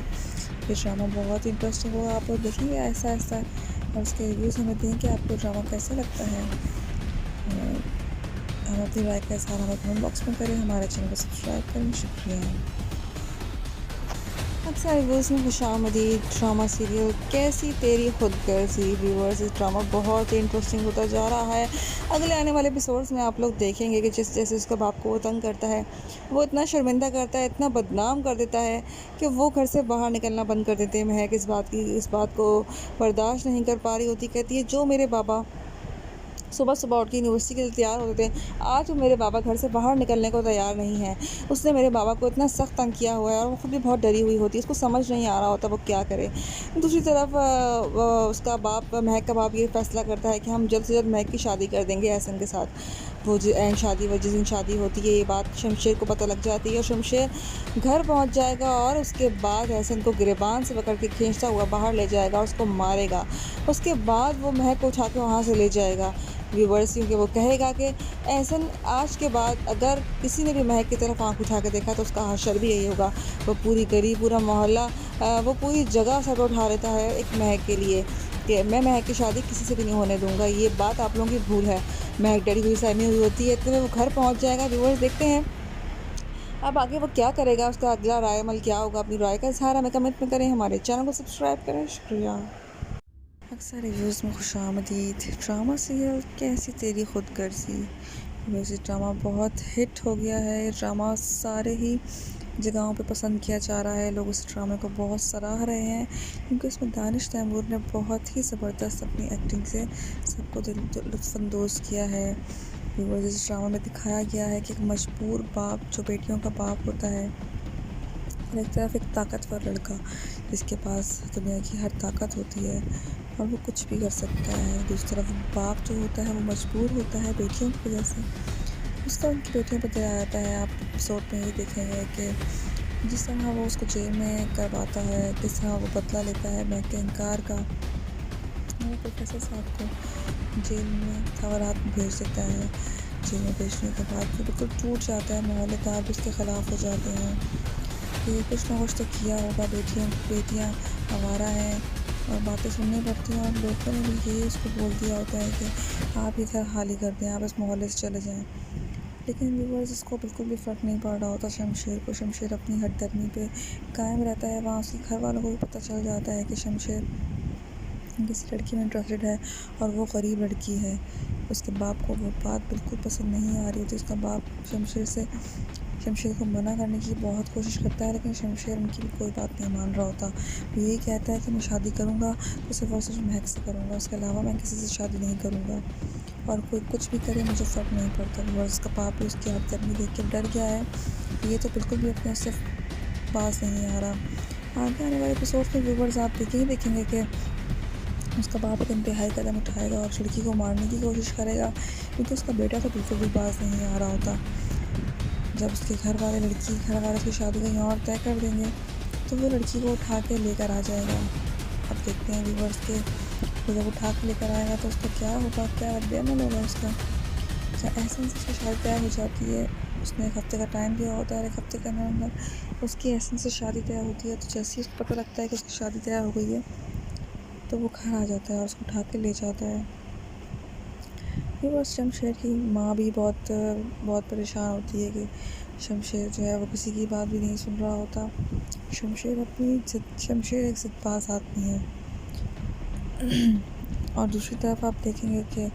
ये ड्रामा बहुत इंटरेस्टिंग होगा, आप लोग देखेंगे ऐसा और उसके रिव्यूज़ हमें दें कि आपको ड्रामा कैसा लगता है। हम अपनी राय का इज़हार हमें कमेंट बॉक्स में करें, हमारे चैनल को सब्सक्राइब करें। शुक्रिया। अक्सर व्यूज़ में खुशामदीद ड्रामा सीरियल कैसी तेरी खुदगर्जी व्यूअर्स, इस ड्रामा बहुत ही इंटरेस्टिंग होता जा रहा है। अगले आने वाले एपिसोड्स में आप लोग देखेंगे कि जिस जैसे उसका बाप को वो तंग करता है, वो इतना शर्मिंदा करता है, इतना बदनाम कर देता है कि वो घर से बाहर निकलना बंद कर देते हैं। महक इस बात को बर्दाश्त नहीं कर पा रही होती, कहती है जो मेरे बाबा सुबह सुबह उठ के यूनिवर्सिटी के लिए तैयार होते थे, आज वो मेरे बाबा घर से बाहर निकलने को तैयार नहीं है। उसने मेरे बाबा को इतना सख्त तंग किया हुआ है और वो खुद भी बहुत डरी हुई होती है, उसको समझ नहीं आ रहा होता वो क्या करे। दूसरी तरफ उसका बाप, महक का बाप, ये फैसला करता है कि हम जल्द से जल्द महक की शादी कर देंगे एहसन के साथ। वो जिस दिन शादी होती है, ये बात शमशेर को पता लग जाती है और शमशेर घर पहुंच जाएगा और उसके बाद एहसन को गिरबान से पकड़ के खींचता हुआ बाहर ले जाएगा और उसको मारेगा। उसके बाद वो महक को उठा के वहाँ से ले जाएगा व्यूवर्स, क्योंकि वो कहेगा कि एहसन आज के बाद अगर किसी ने भी महक की तरफ आंख उठा के देखा तो उसका हशर भी यही होगा। वो पूरी गली, पूरा मोहल्ला, वो पूरी जगह सर पर उठा लेता है एक महक के लिए कि मैं महक की शादी किसी से भी नहीं होने दूंगा। ये बात आप लोगों की भूल है। महक डरी हुई सहमी हुई होती है, इतने में वो घर पहुंच जाएगा। व्यूवर्स, देखते हैं अब आगे वो क्या करेगा, उसका अगला राय अमल क्या होगा। अपनी राय का इजहार हमें कमेंट में करें, हमारे चैनल को सब्सक्राइब करें। शुक्रिया। अक्सर रिव्यूज़ में खुशामदीद ड्रामा सीरियल कैसी तेरी खुदगर्जी। वैसे ड्रामा बहुत हिट हो गया है। ये ड्रामा सारे ही जगहों पे पसंद किया जा रहा है। लोग इस ड्रामे को बहुत सराह रहे हैं क्योंकि इसमें दानिश तैमूर ने बहुत ही ज़बरदस्त अपनी एक्टिंग से सबको लुत्फ़अंदोज़ किया है। इस ड्रामा में दिखाया गया है कि एक मजबूर बाप जो बेटियों का बाप होता है और एक तरफ एक ताकतवर लड़का जिसके पास दुनिया की हर ताकत होती है और वो कुछ भी कर सकता है। दूसरी तरफ बाप जो होता है वो मजबूर होता है बेटियों की वजह से, उसका उनकी बेटियों पर दया आता है। आप एपिसोड में ये देखेंगे कि जिस तरह वो उसको जेल में करवाता है, किस तरह वो बदला लेता है महक के इनकार का। वो प्रोफेसर साहब को जेल में सवालात में भेज देता है। जेल में भेजने के बाद वो बिल्कुल टूट जाता है, मोहल्लेदार भी उसके ख़िलाफ़ हो जाते हैं कि कुछ ना कुछ तो किया होगा, बेटियाँ आवारा हैं और बातें सुननी पड़ती हैं। और लोगों ने भी यही उसको बोल दिया होता है कि आप इधर खाली कर दें, आप इस मोहल्ले से चले जाएं। लेकिन व्यूअर्स, इसको बिल्कुल भी फ़र्क नहीं पड़ रहा होता शमशेर को। शमशेर अपनी हठधर्मी पे कायम रहता है। वहाँ उसके घर वालों को भी पता चल जाता है कि शमशेर किसी लड़की में इंटरेस्टेड है और वो गरीब लड़की है। उसके बाप को वो बात बिल्कुल पसंद नहीं आ रही होती। उसका बाप शमशेर को मना करने की बहुत कोशिश करता है, लेकिन शमशेर उनकी भी कोई बात नहीं मान रहा होता। वो यही कहता है कि मैं शादी करूँगा तो सिर्फ और सिर्फ महक से करूँगा, उसके अलावा मैं किसी से शादी नहीं करूँगा। और कोई कुछ भी करे मुझे फ़र्क नहीं पड़ता। और उसका बाप भी उसकी हथकरनी देख के डर गया है। ये तो बिल्कुल भी अपने उससे पास नहीं आ रहा। आगे आने वाले एपिसोड में व्यूवर्स आप देखेंगे कि उसका बाप एक इंतहाई कदम उठाएगा और लड़की को मारने की कोशिश करेगा, क्योंकि उसका बेटा तो बिल्कुल भी बाज नहीं आ रहा होता। जब उसके घर वाले उसकी शादी कहीं और तय कर देंगे तो वो लड़की को उठा के लेकर आ जाएगा। अब देखते हैं व्यूवर्स के वो जब उठा के लेकर आएगा तो उसका क्या होगा, क्या रद्द-ए-अमल होगा उसका। एहसन से उसकी शादी तय हो जाती है। उसने 1 हफ़्ते का टाइम दिया होता है, 1 हफ़्ते के अंदर उसकी एहसन से शादी तय होती है। तो जैसे ही उसको पता लगता है कि उसकी शादी तय हो गई है तो वो घर आ जाता है और उसको उठा के ले जाता है। फिर बस शमशेर की माँ भी बहुत परेशान होती है कि शमशेर जो है वो किसी की बात भी नहीं सुन रहा होता। शमशेर एक ज़िद्दबाज़ आदमी है। और दूसरी तरफ आप देखेंगे कि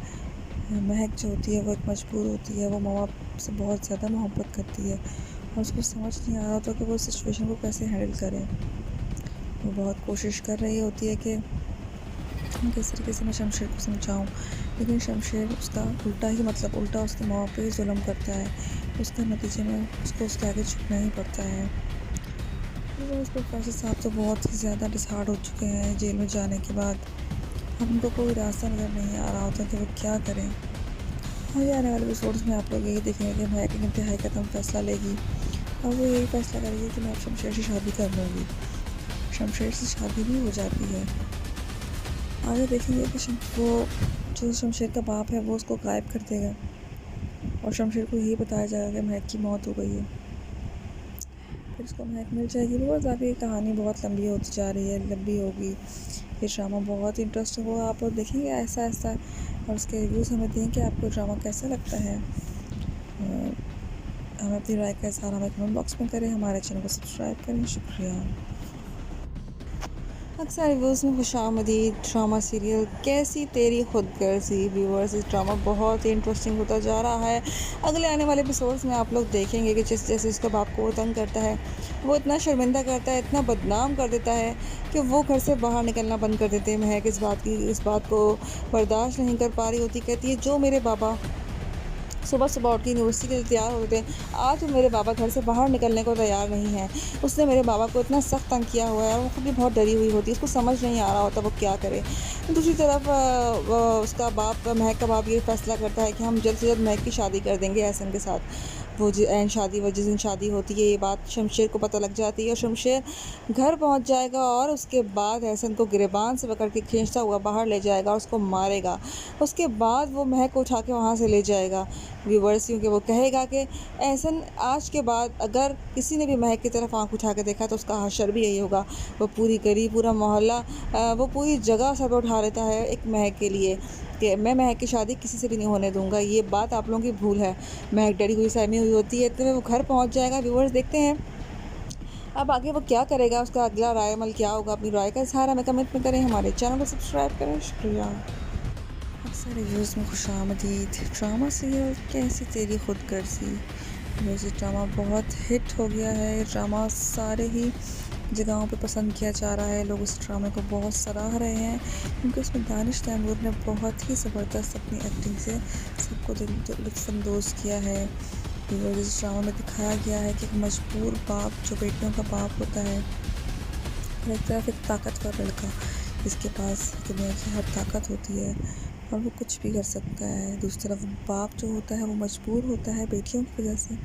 महक जो होती है वो एक मजबूर होती है। वो माँ बाप से बहुत ज़्यादा मोहब्बत करती है और उसको समझ नहीं आ रहा होता कि वो इस सिचुएशन को कैसे हैंडल करे। वो बहुत कोशिश कर रही होती है कि किस तरीके से मैं शमशेर को समझाऊं, लेकिन शमशेर उसका उल्टा उसके माँ बाप पे ही जुल्म करता है। उसके नतीजे में उसको उसके आगे झुकना ही पड़ता है। तो उस प्रोफेसर साहब तो बहुत ही ज़्यादा डिसहार्ड हो चुके हैं जेल में जाने के बाद। अब उनको कोई रास्ता नज़र नहीं आ रहा होता कि वो क्या करें। आगे आने वाले एपिसोड्स में आप लोग यही देखेंगे कि महक एक इंतहाई कदम फैसला लेगी और वो यही फैसला करेगी कि मैं अब शमशेर से शादी कर लूँगी। शमशेर से शादी भी हो जाती है। आगे देखेंगे कि वो जो शमशेर का बाप है वो उसको गायब कर देगा और शमशेर को यही बताया जाएगा कि महक की मौत हो गई है। फिर उसको महक मिल जाएगी। बहुत आगे कहानी बहुत लंबी होती जा रही है, लंबी होगी। ये ड्रामा बहुत इंटरेस्टिंग होगा। आप लोग देखेंगे ऐसा और उसके रिव्यूज़ हमें दें कि आपको ड्रामा कैसा लगता है। हमें अपनी राय का इज़हार हमें कमेंट बॉक्स में करें, हमारे चैनल को सब्सक्राइब करें। शुक्रिया। अक्सर रिव्यूज़ में खुशामदीद ड्रामा सीरियल कैसी तेरी खुदगर्जी व्यूअर्स, इस ड्रामा बहुत ही इंटरेस्टिंग होता जा रहा है। अगले आने वाले एपिसोड्स में आप लोग देखेंगे कि जिस जैसे उसका बाप को वो तंग करता है, वो इतना शर्मिंदा करता है, इतना बदनाम कर देता है कि वो घर से बाहर निकलना बंद कर देते हैं। महक इस बात को बर्दाश्त नहीं कर पा रही होती, कहती है जो मेरे बाबा सुबह सुबह उठ के यूनिवर्सिटी के लिए तैयार होते थे, आज वो मेरे बाबा घर से बाहर निकलने को तैयार नहीं है। उसने मेरे बाबा को इतना सख्त तंग किया हुआ है, वो खुद भी बहुत डरी हुई होती है, उसको समझ नहीं आ रहा होता वो क्या करे। दूसरी तरफ उसका बाप, महक का बाप, ये फैसला करता है कि हम जल्द से जल्द महक की शादी कर देंगे एहसन के साथ। वो जिस दिन शादी होती है, ये बात शमशेर को पता लग जाती है और शमशेर घर पहुंच जाएगा और उसके बाद एहसन को गिरबान से पकड़ के खींचता हुआ बाहर ले जाएगा और उसको मारेगा। उसके बाद वो महक को उठा के वहाँ से ले जाएगा व्यूवर्स, क्योंकि वो कहेगा कि एहसन आज के बाद अगर किसी ने भी महक की तरफ आंख उठा के देखा तो उसका हशर भी यही होगा। वो पूरी गली, पूरा मोहल्ला, वो पूरी जगह सर पर उठा लेता है एक महक के लिए कि मैं महक की शादी किसी से भी नहीं होने दूंगा। ये बात आप लोगों की भूल है। महक डरी हुई, सहमी हुई होती है, इतने में वो घर पहुंच जाएगा। व्यूवर्स, देखते हैं अब आगे वो क्या करेगा, उसका अगला राय अमल क्या होगा। अपनी राय का इजहार हमें कमेंट में करें, हमारे चैनल को सब्सक्राइब करें। शुक्रिया। अक्सर रिव्यूज़ में खुशामदीद ड्रामा सीरियल कैसी तेरी खुदगर्जी। ये ड्रामा बहुत हिट हो गया है। ये ड्रामा सारे ही जगहों पे पसंद किया जा रहा है। लोग इस ड्रामे को बहुत सराह रहे हैं क्योंकि उसमें दानिश तैमूर ने बहुत ही ज़बरदस्त अपनी एक्टिंग से सबको लुत्फ़अंदोज़ किया है। और इस ड्रामा में दिखाया गया है कि एक मजबूर बाप जो बेटियों का बाप होता है, और एक तरफ एक ताकतवर लड़का जिसके पास दुनिया की हर ताकत होती है और वो कुछ भी कर सकता है। दूसरी तरफ बाप जो होता है वो मजबूर होता है बेटियों की वजह से,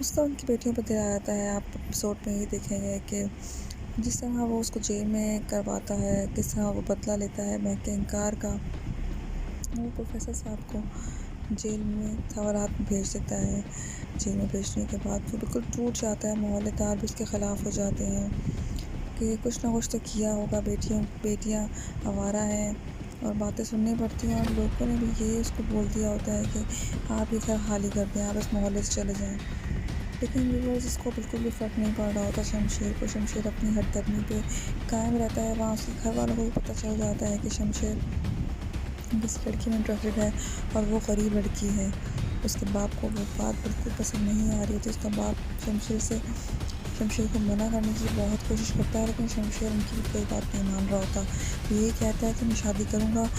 उसका उनकी बेटियों पर दिया जाता है। आप एपिसोड में ये देखेंगे कि जिस तरह वो उसको जेल में करवाता है, किस तरह वो बदला लेता है महक के इनकार का। वो प्रोफेसर साहब को जेल में सवालात में भेज देता है। जेल में भेजने के बाद वो बिल्कुल टूट जाता है, मोहल्लेदार भी उसके ख़िलाफ़ हो जाते हैं कि कुछ ना कुछ तो किया होगा, बेटियां आवारा हैं और बातें सुननी पड़ती हैं। और लोगों ने भी ये उसको बोल दिया होता है कि आप ये घर खाली कर दें, आप इस मोहल्ले से चले जाएं। लेकिन व्यूअर्स, इसको बिल्कुल भी फ़र्क नहीं पड़ रहा होता शमशेर को। शमशेर अपनी हरदर्मी पे कायम रहता है। वहाँ उसके घर वालों को भी पता चल जाता है कि शमशेर किस लड़की में इंटरेस्टेड है और वो गरीब लड़की है। उसके बाप को वो बात बिल्कुल पसंद नहीं आ रही होती। उसका बाप शमशेर को मना करने की बहुत कोशिश करता है, लेकिन शमशेर उनकी भी कोई बात नहीं मान रहा होता। ये कहता है कि मैं शादी करूँगा।